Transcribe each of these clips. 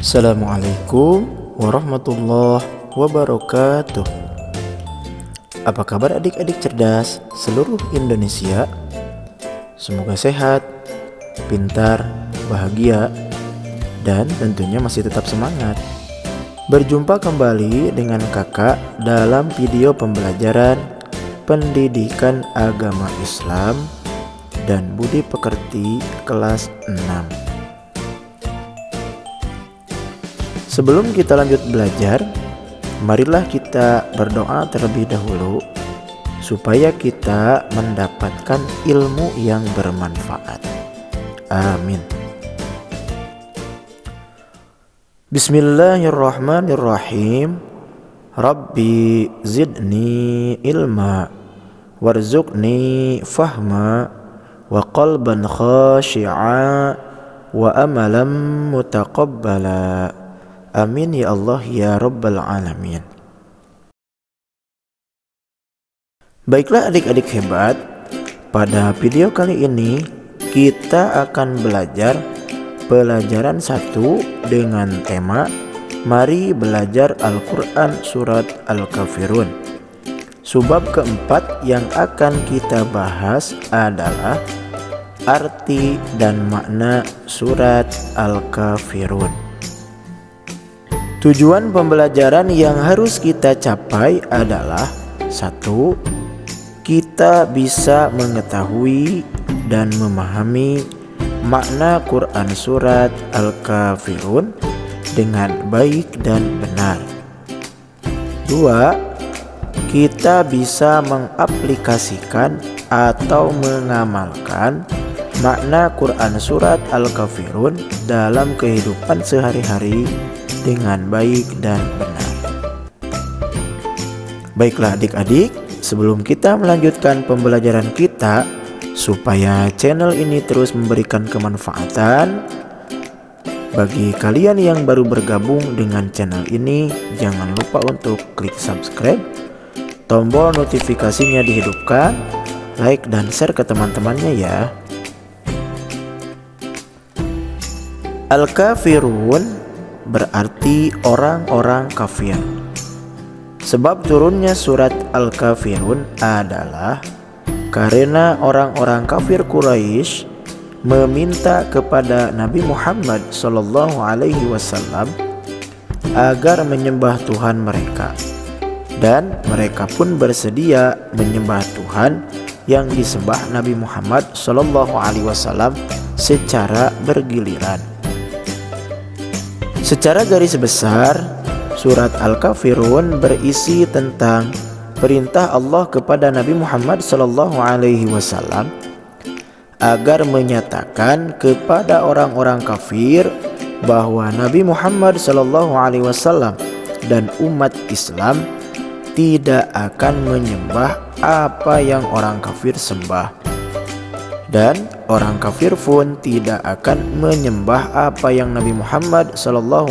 Assalamualaikum warahmatullahi wabarakatuh. Apa kabar adik-adik cerdas seluruh Indonesia? Semoga sehat, pintar, bahagia, dan tentunya masih tetap semangat. Berjumpa kembali dengan kakak dalam video pembelajaran pendidikan agama Islam dan budi pekerti kelas 6. Sebelum kita lanjut belajar, marilah kita berdoa terlebih dahulu supaya kita mendapatkan ilmu yang bermanfaat. Amin. Bismillahirrahmanirrahim. Rabbi zidni ilma warzuqni fahma wa qalban khashi'a wa amalan mutaqabbala. Amin ya Allah ya Rabbal Alamin. Baiklah adik-adik hebat, pada video kali ini kita akan belajar pelajaran 1 dengan tema Mari Belajar Al-Quran Surat Al-Kafirun. Subbab keempat yang akan kita bahas adalah arti dan makna surat Al-Kafirun. Tujuan pembelajaran yang harus kita capai adalah 1. Kita bisa mengetahui dan memahami makna Quran Surat Al-Kafirun dengan baik dan benar. 2. Kita bisa mengaplikasikan atau mengamalkan makna Quran Surat Al-Kafirun dalam kehidupan sehari-hari dengan baik dan benar. Baiklah adik-adik, sebelum kita melanjutkan pembelajaran kita, supaya channel ini terus memberikan kemanfaatan bagi kalian yang baru bergabung dengan channel ini, jangan lupa untuk klik subscribe, tombol notifikasinya dihidupkan, like dan share ke teman-temannya ya. Al-Kafirun berarti orang-orang kafir. Sebab turunnya surat Al-Kafirun adalah karena orang-orang kafir Quraisy meminta kepada Nabi Muhammad SAW agar menyembah Tuhan mereka, dan mereka pun bersedia menyembah Tuhan yang disembah Nabi Muhammad SAW secara bergiliran. Secara garis besar, surat Al-Kafirun berisi tentang perintah Allah kepada Nabi Muhammad SAW agar menyatakan kepada orang-orang kafir bahwa Nabi Muhammad SAW dan umat Islam tidak akan menyembah apa yang orang kafir sembah, dan orang kafir pun tidak akan menyembah apa yang Nabi Muhammad SAW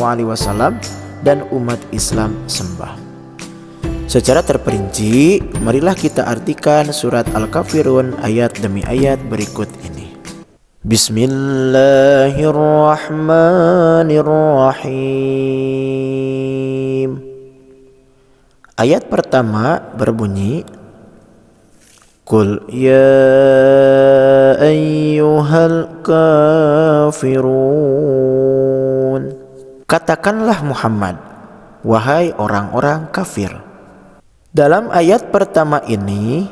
dan umat Islam sembah. Secara terperinci, marilah kita artikan surat Al-Kafirun ayat demi ayat berikut ini. Bismillahirrahmanirrahim. Ayat pertama berbunyi, Qul ya ayyuhal kafirun. Katakanlah Muhammad, wahai orang-orang kafir. Dalam ayat pertama ini,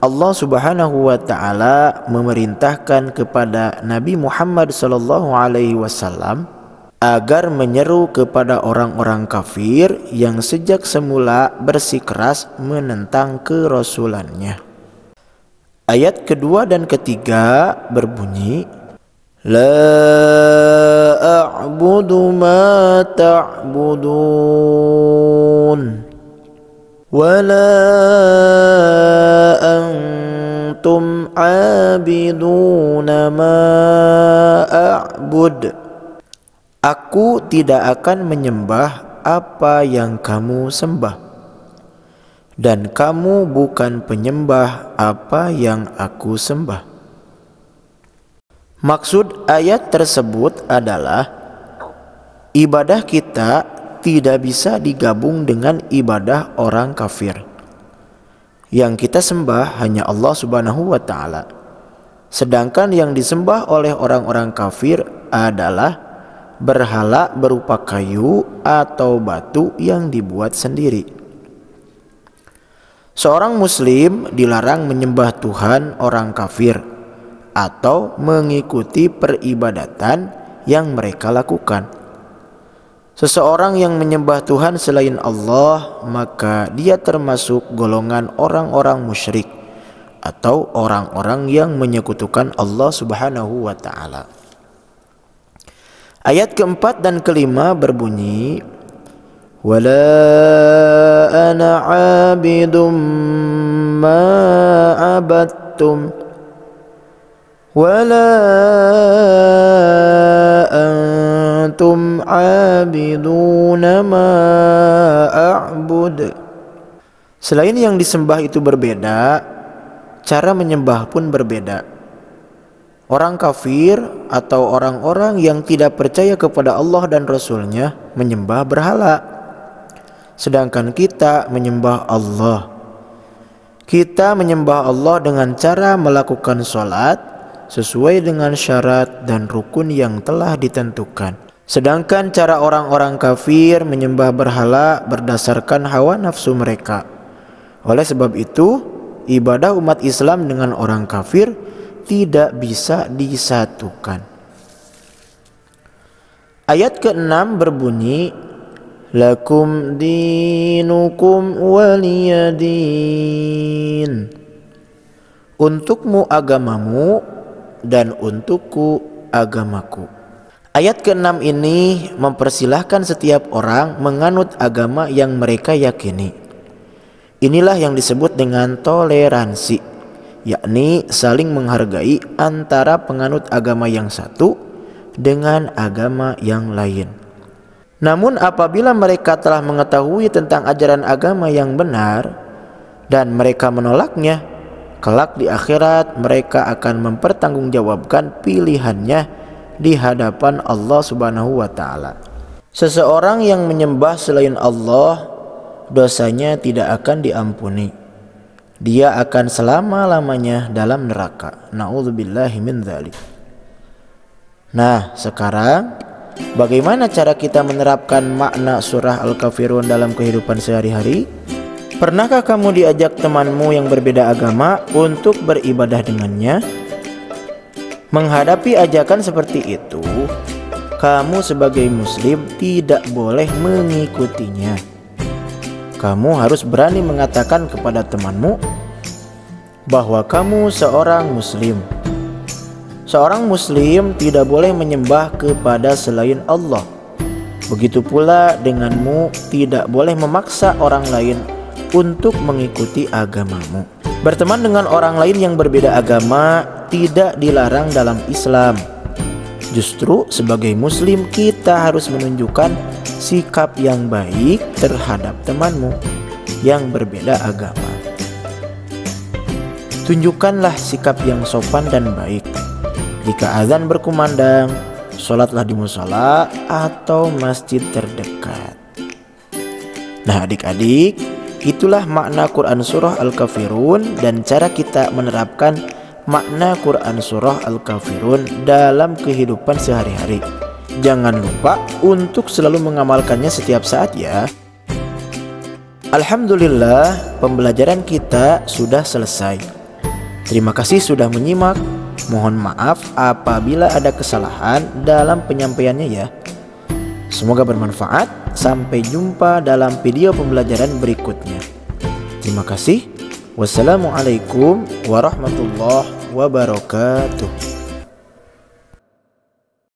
Allah Subhanahu wa taala memerintahkan kepada Nabi Muhammad SAW agar menyeru kepada orang-orang kafir yang sejak semula bersikeras menentang kerasulannya. Ayat kedua dan ketiga berbunyi, La a'budu ma ta'budun wa la antum 'abiduna ma a'bud. Aku tidak akan menyembah apa yang kamu sembah, dan kamu bukan penyembah apa yang aku sembah. Maksud ayat tersebut adalah Ibadah kita tidak bisa digabung dengan ibadah orang kafir. Yang kita sembah hanya Allah Subhanahu wa ta'ala. Sedangkan yang disembah oleh orang-orang kafir adalah berhala berupa kayu atau batu yang dibuat sendiri. Seorang muslim dilarang menyembah Tuhan orang kafir atau mengikuti peribadatan yang mereka lakukan. Seseorang yang menyembah Tuhan selain Allah, maka dia termasuk golongan orang-orang musyrik atau orang-orang yang menyekutukan Allah Subhanahu wa ta'ala. Ayat keempat dan kelima berbunyi, wala ana 'abidum ma 'abadtum wala antum 'abiduna ma a'bud. Selain yang disembah itu berbeda, cara menyembah pun berbeda. Orang kafir atau orang-orang yang tidak percaya kepada Allah dan Rasul-Nya menyembah berhala. Sedangkan kita menyembah Allah. Kita menyembah Allah dengan cara melakukan sholat sesuai dengan syarat dan rukun yang telah ditentukan. Sedangkan cara orang-orang kafir menyembah berhala berdasarkan hawa nafsu mereka. Oleh sebab itu, ibadah umat Islam dengan orang kafir tidak bisa disatukan. Ayat ke-6 berbunyi, lakum dinukum waliyadin. Untukmu agamamu dan untukku agamaku. Ayat ke-6 ini mempersilahkan setiap orang menganut agama yang mereka yakini. Inilah yang disebut dengan toleransi, yakni saling menghargai antara penganut agama yang satu dengan agama yang lain. Namun apabila mereka telah mengetahui tentang ajaran agama yang benar dan mereka menolaknya, kelak di akhirat mereka akan mempertanggungjawabkan pilihannya di hadapan Allah Subhanahu wa ta'ala. Seseorang yang menyembah selain Allah, dosanya tidak akan diampuni. Dia akan selama-lamanya dalam neraka. Na'udzubillahi min dzalik. Nah, sekarang bagaimana cara kita menerapkan makna surah Al-Kafirun dalam kehidupan sehari-hari? Pernahkah kamu diajak temanmu yang berbeda agama untuk beribadah dengannya? Menghadapi ajakan seperti itu, kamu sebagai muslim tidak boleh mengikutinya. Kamu harus berani mengatakan kepada temanmu bahwa kamu seorang muslim. Seorang muslim tidak boleh menyembah kepada selain Allah. Begitu pula denganmu tidak boleh memaksa orang lain untuk mengikuti agamamu. Berteman dengan orang lain yang berbeda agama tidak dilarang dalam Islam. Justru sebagai muslim kita harus menunjukkan sikap yang baik terhadap temanmu yang berbeda agama. Tunjukkanlah sikap yang sopan dan baik. Jika azan berkumandang, sholatlah di musola atau masjid terdekat. Nah adik-adik, itulah makna Quran Surah Al-Kafirun dan cara kita menerapkan makna Quran Surah Al-Kafirun dalam kehidupan sehari-hari. Jangan lupa untuk selalu mengamalkannya setiap saat ya. Alhamdulillah, pembelajaran kita sudah selesai. Terima kasih sudah menyimak. Mohon maaf apabila ada kesalahan dalam penyampaiannya ya. Semoga bermanfaat. Sampai jumpa dalam video pembelajaran berikutnya. Terima kasih. Wassalamualaikum warahmatullahi wabarakatuh.